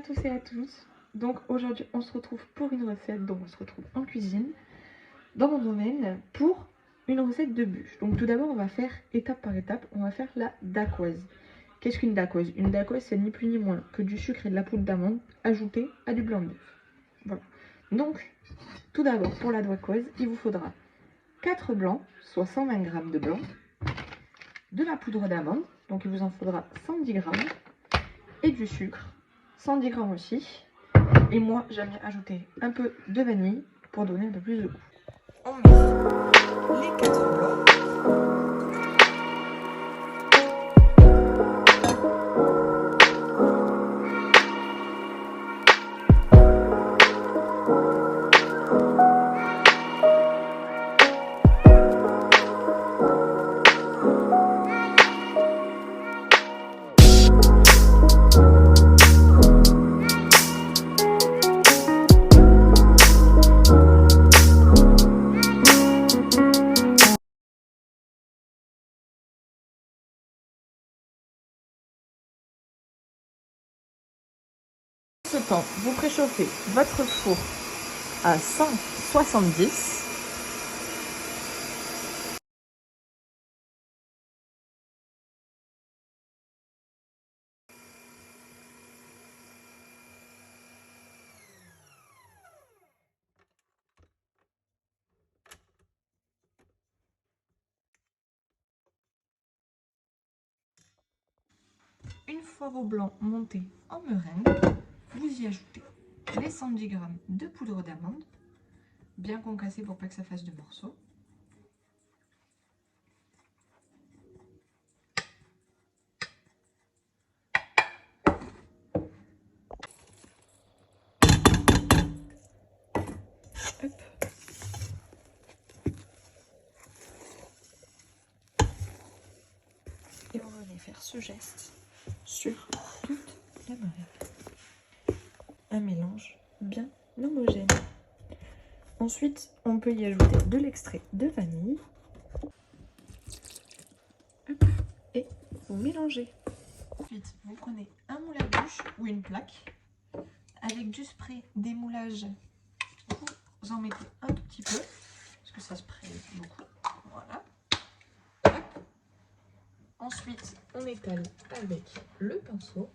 tous et à tous. Donc aujourd'hui on se retrouve pour une recette, donc on se retrouve en cuisine, dans mon domaine, pour une recette de bûche. Donc tout d'abord on va faire étape par étape, on va faire la dacquoise. Qu'est-ce qu'une dacquoise? Une dacquoise c'est ni plus ni moins que du sucre et de la poudre d'amande ajouté à du blanc de bœuf. Voilà. Donc tout d'abord pour la dacquoise il vous faudra 4 blancs, soit 120 g de blanc, de la poudre d'amande, donc il vous en faudra 110 g, et du sucre, 110 g aussi. Et moi, j'aime bien ajouter un peu de vanille pour donner un peu plus de goût. On met les 4 blancs. En ce temps, vous préchauffez votre four à 170. Une fois vos blancs montés en meringue, vous y ajoutez les 110 g de poudre d'amande, bien concassée pour pas que ça fasse de morceaux. Hop. Et on va aller faire ce geste sur toute la meringue. Un mélange bien homogène. Ensuite, on peut y ajouter de l'extrait de vanille. Hop. Et vous mélangez. Ensuite, vous prenez un moule à bûche ou une plaque avec du spray démoulage. Vous en mettez un tout petit peu parce que ça spraye beaucoup. Voilà. Hop. Ensuite, on étale avec le pinceau.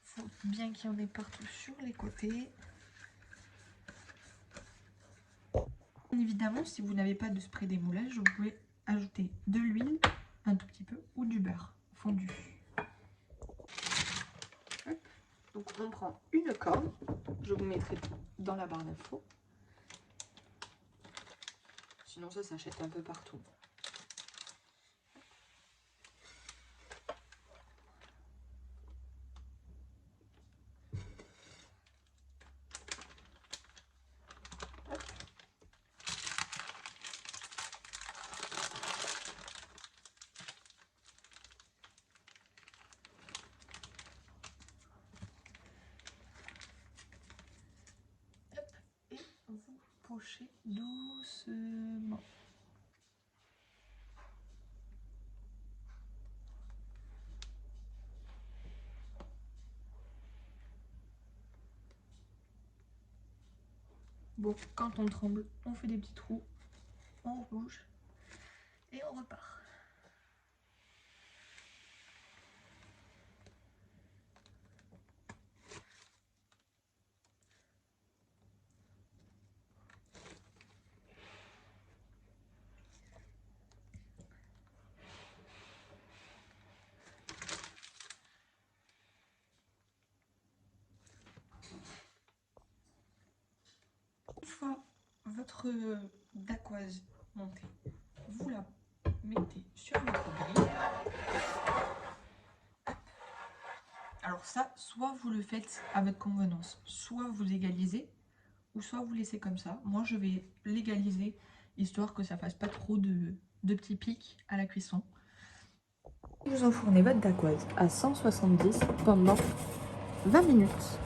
Faut bien qu'il y en ait partout sur les côtés. Évidemment, si vous n'avez pas de spray démoulage, vous pouvez ajouter de l'huile, un tout petit peu, ou du beurre fondu. Hop. Donc on prend une corde, je vous mettrai dans la barre d'infos. Sinon ça s'achète un peu partout. Vous pochez doucement. Bon, quand on tremble, on fait des petits trous, on rouge et on repart. Une fois votre dacquoise montée, vous la mettez sur votre grille. Alors ça, soit vous le faites à votre convenance, soit vous égalisez, ou soit vous laissez comme ça. Moi, je vais l'égaliser, histoire que ça fasse pas trop de petits pics à la cuisson. Vous enfournez votre dacquoise à 170 pendant 20 minutes.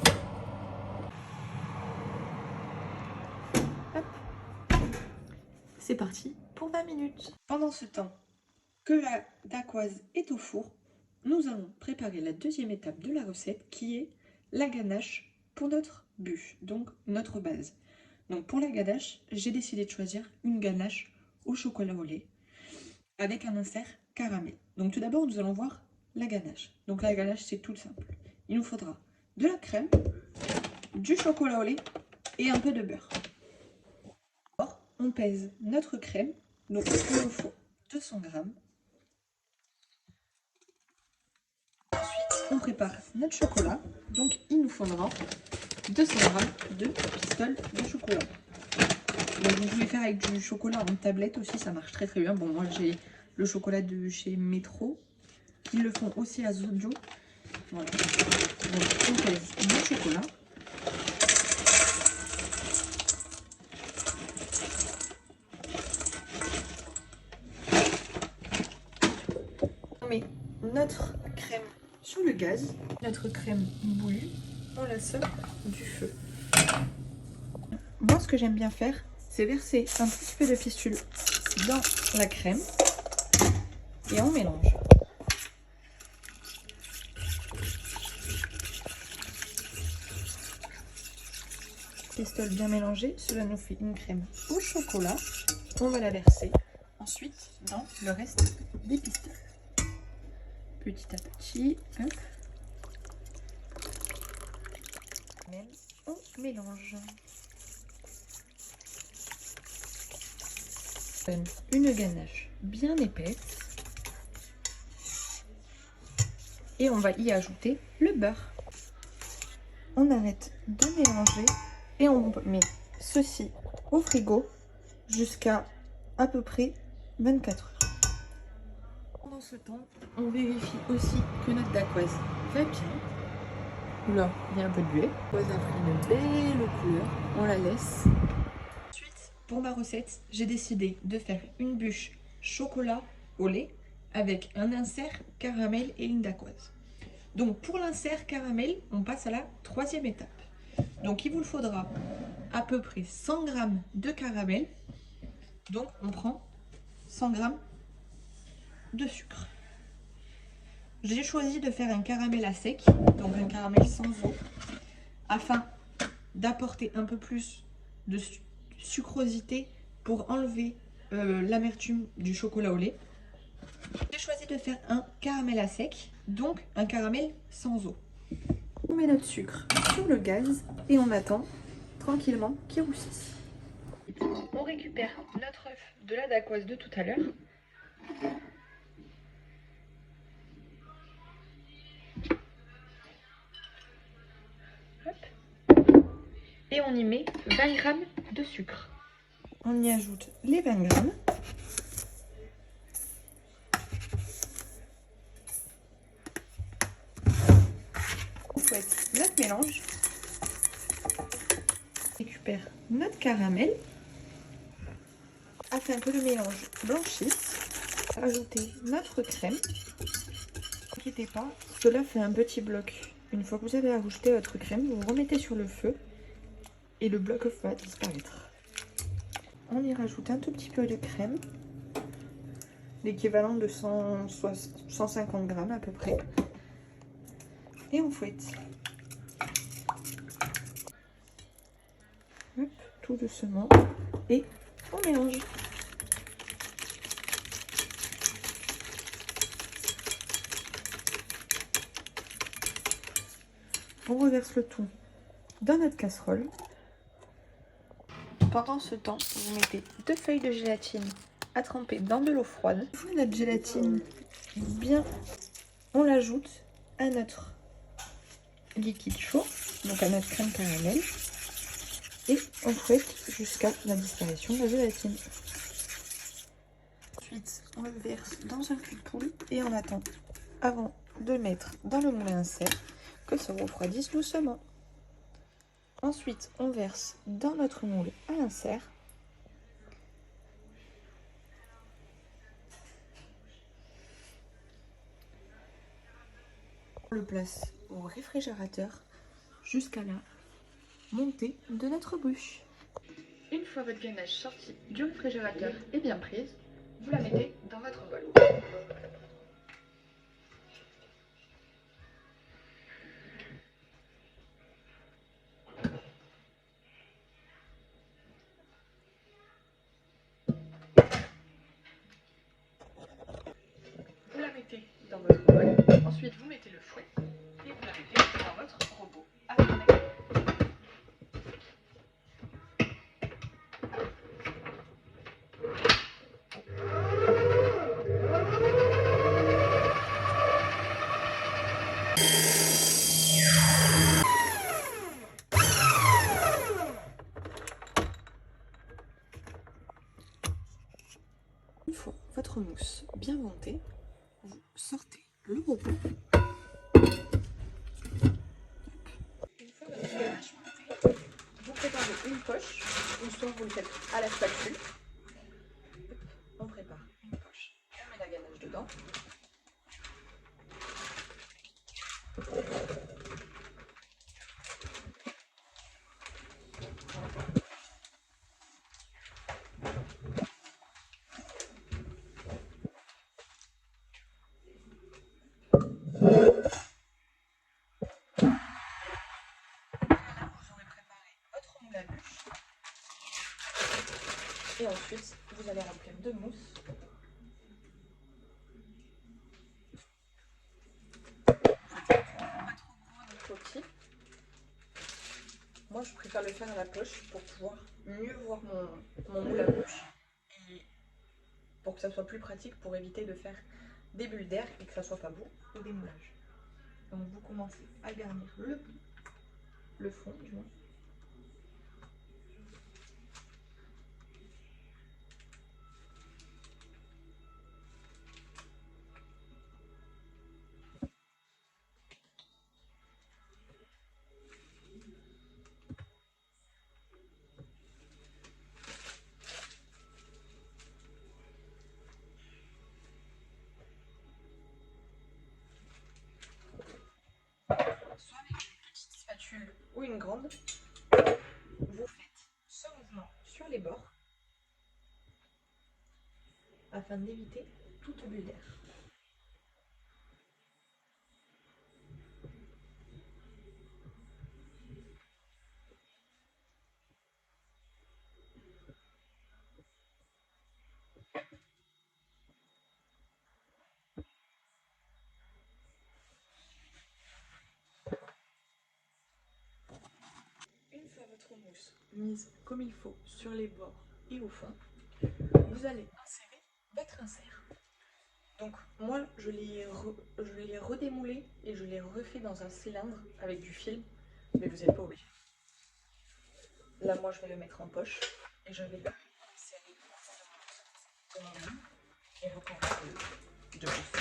C'est parti. parti pour 20 minutes. Pendant ce temps que la dacquoise est au four, nous allons préparer la deuxième étape de la recette qui est la ganache pour notre bûche, donc notre base. Donc pour la ganache, j'ai décidé de choisir une ganache au chocolat au lait avec un insert caramel. Donc tout d'abord, nous allons voir la ganache. Donc la ganache, c'est tout simple. Il nous faudra de la crème, du chocolat au lait et un peu de beurre. Alors, on pèse notre crème, donc il nous faut 200 g. Ensuite, on prépare notre chocolat, donc il nous faudra 200 g de pistoles de chocolat. Donc vous pouvez faire avec du chocolat en tablette aussi, ça marche très bien. Bon, moi j'ai le chocolat de chez Metro, ils le font aussi à Zodio. Voilà. Donc on pèse le chocolat. On met notre crème sur le gaz, notre crème bouillie, on la sort du feu. Moi ce que j'aime bien faire, c'est verser un petit peu de pistule dans la crème et on mélange. Pistole bien mélangée, cela nous fait une crème au chocolat. On va la verser ensuite dans le reste des pistoles. Petit à petit, hop. Même on mélange. Une ganache bien épaisse. Et on va y ajouter le beurre. On arrête de mélanger et on met ceci au frigo jusqu'à à peu près 24 heures. Pendant ce temps, on vérifie aussi que notre dacquoise va bien. Oula, il y a un peu de buée. La dacquoise a pris une belle couleur. On la laisse. Ensuite, pour ma recette, j'ai décidé de faire une bûche chocolat au lait avec un insert caramel et une dacquoise. Donc pour l'insert caramel, on passe à la troisième étape. Donc il vous faudra à peu près 100 g de caramel. Donc on prend 100 g de sucre. J'ai choisi de faire un caramel à sec, donc un caramel sans eau, afin d'apporter un peu plus de sucrosité pour enlever l'amertume du chocolat au lait. J'ai choisi de faire un caramel à sec, donc un caramel sans eau. On met notre sucre sur le gaz et on attend tranquillement qu'il roussisse. On récupère notre œuf de la dacquoise de tout à l'heure. Et on y met 20 g de sucre. On y ajoute les 20 g. On fouette notre mélange. On récupère notre caramel afin que le mélange blanchisse. Ajouter notre crème. Ne inquiétez pas, cela fait un petit bloc. Une fois que vous avez ajouté votre crème, vous remettez sur le feu et le bloc va disparaître. On y rajoute un tout petit peu de crème, l'équivalent de 150 g à peu près. Et on fouette. Hop, tout doucement. Et on mélange. On reverse le tout dans notre casserole. Pendant ce temps, vous mettez 2 feuilles de gélatine à tremper dans de l'eau froide. Une fois notre gélatine bien, on l'ajoute à notre liquide chaud, donc à notre crème caramel, et on fouette jusqu'à la disparition de la gélatine. Ensuite, on le verse dans un cul de poule et on attend, avant de le mettre dans le moulin à insert, que ça refroidisse doucement. Ensuite, on verse dans notre moule à insert. On le place au réfrigérateur jusqu'à la montée de notre bûche. Une Une fois votre ganache sortie du réfrigérateur et bien prise, vous la mettez dans votre bol. Vous la mettez dans votre bol. Ensuite, vous mettez le fouet et vous la mettez dans votre robot à tourner. Une fois votre mousse bien montée, vous sortez le robot. Une fois votre ganache montée, vous préparez une poche, ou soit vous le faites à la spatule. On prépare une poche, on met la ganache dedans. Et ensuite, vous allez remplir de mousse. Pas trop gros ni trop petit. Moi, je préfère le faire à la poche pour pouvoir mieux voir mon moule à bouche. Et pour que ça soit plus pratique pour éviter de faire des bulles d'air et que ça soit pas beau au démoulage. Donc vous commencez à garnir le fond du moins. Soit avec une petite spatule ou une grande, vous faites ce mouvement sur les bords afin d'éviter toute bulle d'air. Une fois votre mousse mise comme il faut sur les bords et au fond, vous allez insérer votre insert. Donc moi je l'ai redémoulé et je l'ai refait dans un cylindre avec du film, mais vous n'êtes pas obligé. Là moi je vais le mettre en poche et je vais le insérer dans mon moule et recouvrir de mousse.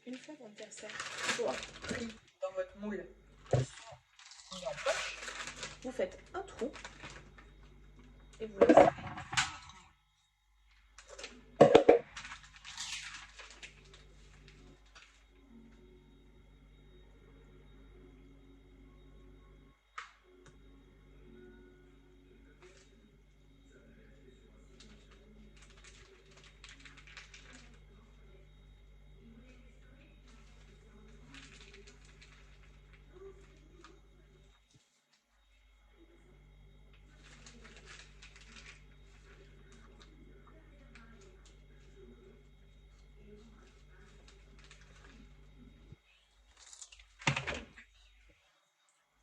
Une fois votre insert soit pris dans votre moule, soit mis en poche, vous faites un trou et vous laissez.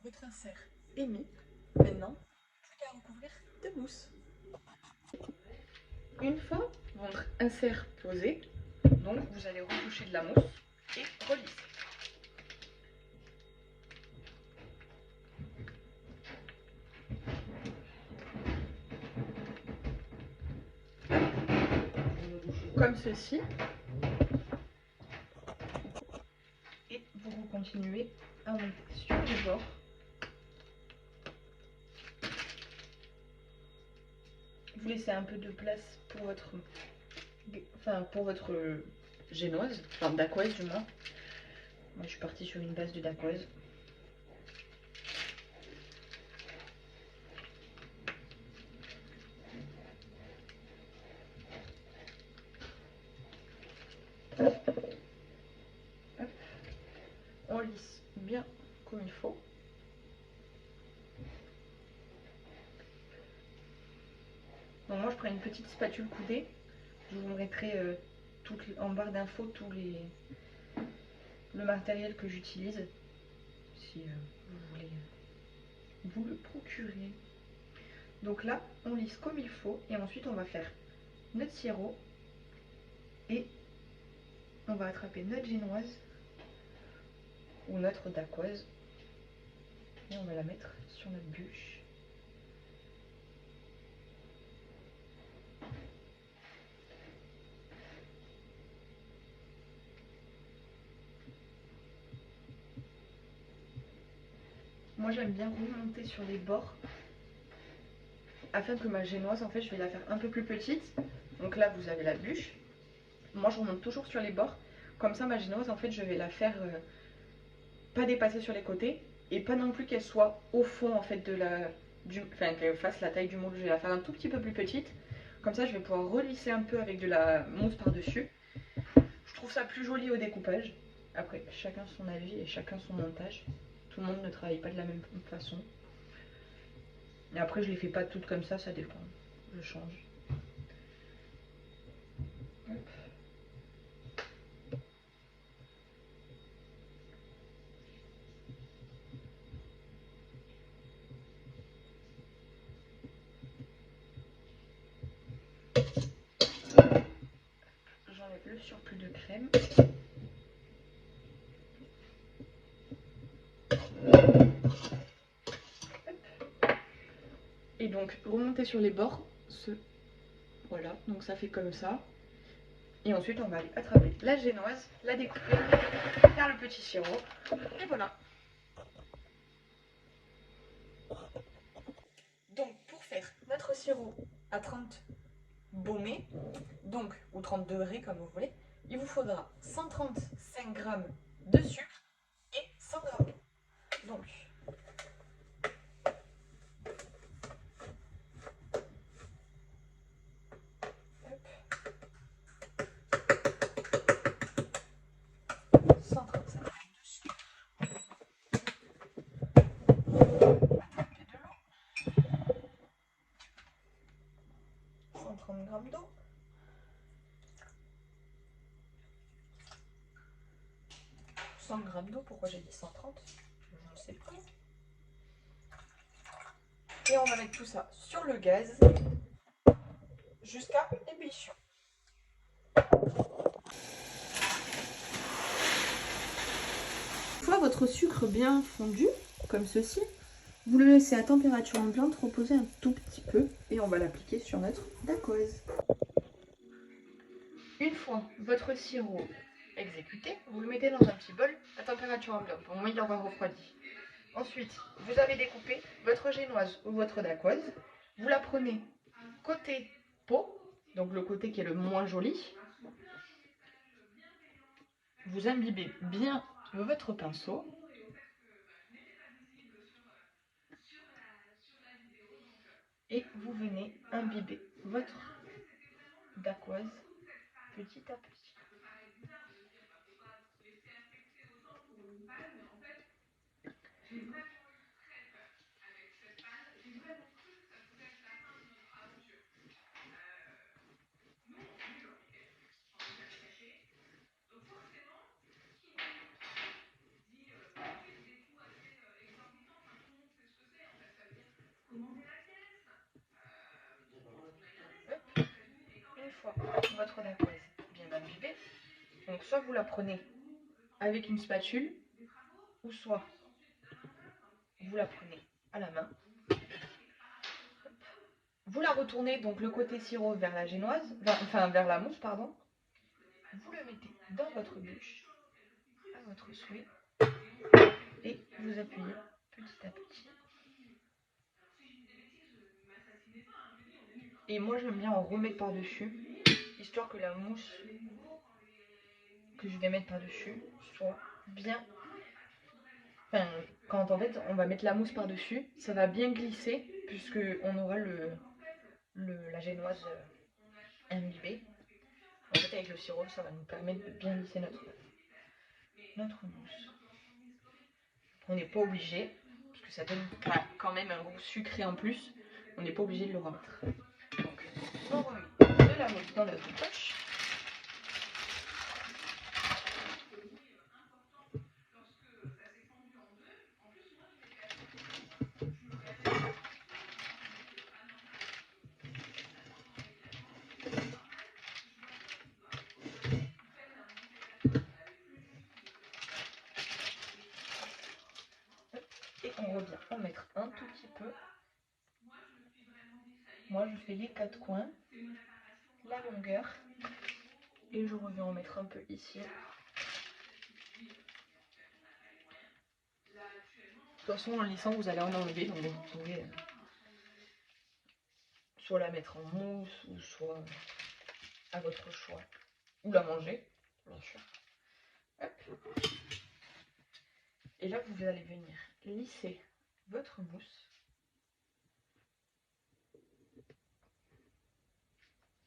Votre insert est mis. Maintenant, plus qu'à recouvrir de mousse. Une fois votre insert posé, donc vous allez retoucher de la mousse et relisser. Comme ceci. Et vous continuez à monter sur les bords. vous laissez un peu de place pour votre génoise, enfin dacquoise du moins. Moi je suis partie sur une base de dacquoise. On lisse bien comme il faut. Donc moi je prends une petite spatule coudée. Je vous mettrai en barre d'infos le matériel que j'utilise si vous voulez vous le procurer. Donc là on lisse comme il faut et ensuite on va faire notre sirop et on va attraper notre génoise ou notre dacquoise et on va la mettre sur notre bûche. Moi j'aime bien remonter sur les bords afin que ma génoise, en fait je vais la faire un peu plus petite. Donc là vous avez la bûche. Moi je remonte toujours sur les bords. Comme ça ma génoise, en fait je vais la faire pas dépasser sur les côtés et pas non plus qu'elle soit au fond en fait enfin qu'elle fasse la taille du moule. Je vais la faire un tout petit peu plus petite. Comme ça je vais pouvoir relisser un peu avec de la mousse par dessus. Je trouve ça plus joli au découpage. Après chacun son avis et chacun son montage. Tout le monde ne travaille pas de la même façon. Et après je les fais pas toutes comme ça dépend. Je change. Hop. J'enlève le surplus de crème. Et donc remonter sur les bords, voilà, donc ça fait comme ça. Et ensuite on va aller attraper la génoise, la découper, faire le petit sirop, et voilà. Donc pour faire notre sirop à 30 baumés, donc ou 30 degrés comme vous voulez, il vous faudra 135 g de sucre et 100 g d'eau. Donc d'eau. 100 g d'eau, pourquoi j'ai dit 130? Je ne sais pas. Et on va mettre tout ça sur le gaz jusqu'à ébullition. Une fois votre sucre bien fondu, comme ceci, vous le laissez à température ambiante reposer un tout petit peu et on va l'appliquer sur notre dacquoise. Une fois votre sirop exécuté, vous le mettez dans un petit bol à température ambiante. Pour moi, il aura refroidi. Ensuite, vous avez découpé votre génoise ou votre dacquoise. Vous la prenez côté peau, donc le côté qui est le moins joli. Vous imbibez bien votre pinceau. Et vous venez imbiber votre dacquoise petit à petit. Une fois votre dacquoise bien imbibée, donc soit vous la prenez avec une spatule, ou soit vous la prenez à la main. Vous la retournez donc le côté sirop vers la génoise, enfin vers la mousse pardon. Vous le mettez dans votre bûche à votre souhait et vous appuyez petit à petit. Et moi j'aime bien en remettre par-dessus, histoire que la mousse que je vais mettre par-dessus soit bien... Enfin, quand en fait on va mettre la mousse par-dessus, ça va bien glisser, puisque on aura la génoise imbibée. En fait avec le sirop, ça va nous permettre de bien glisser notre mousse. On n'est pas obligé, parce que ça donne quand même un goût sucré en plus, on n'est pas obligé de le remettre. Donc on remet de la mousse dans notre poche. Et on revient en mettre un tout petit peu. Moi je fais les 4 coins, la longueur, et je reviens en mettre un peu ici. De toute façon en lissant vous allez en enlever, donc vous pouvez soit la mettre en mousse ou soit à votre choix, ou la manger bien sûr. Hop. Et là vous allez venir lisser votre mousse.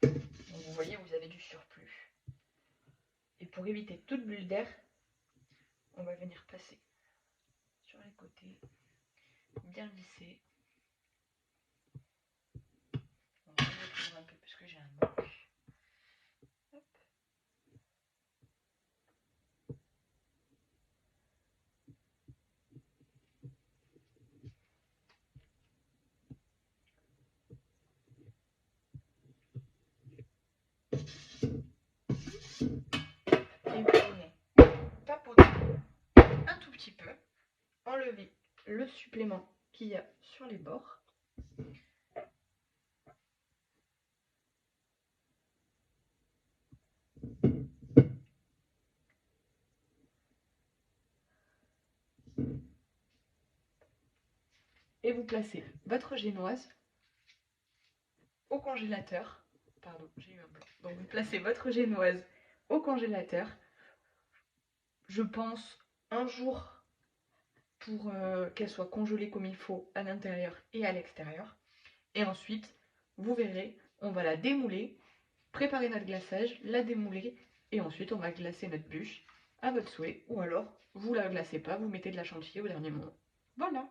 Donc vous voyez vous avez du surplus. Et pour éviter toute bulle d'air, on va venir passer sur les côtés, bien lisser. On va un peu parce que j'ai un manque. Hop. Et vous venez tapoter un tout petit peu, enlever le supplément qu'il y a sur les bords. Et vous placez votre génoise au congélateur. Pardon, j'ai eu un blanc. Donc vous placez votre génoise au congélateur. Je pense un jour pour qu'elle soit congelée comme il faut à l'intérieur et à l'extérieur. Et ensuite, vous verrez, on va la démouler, préparer notre glaçage, la démouler et ensuite on va glacer notre bûche à votre souhait. Ou alors, vous la glacez pas, vous mettez de la chantilly au dernier moment. Voilà.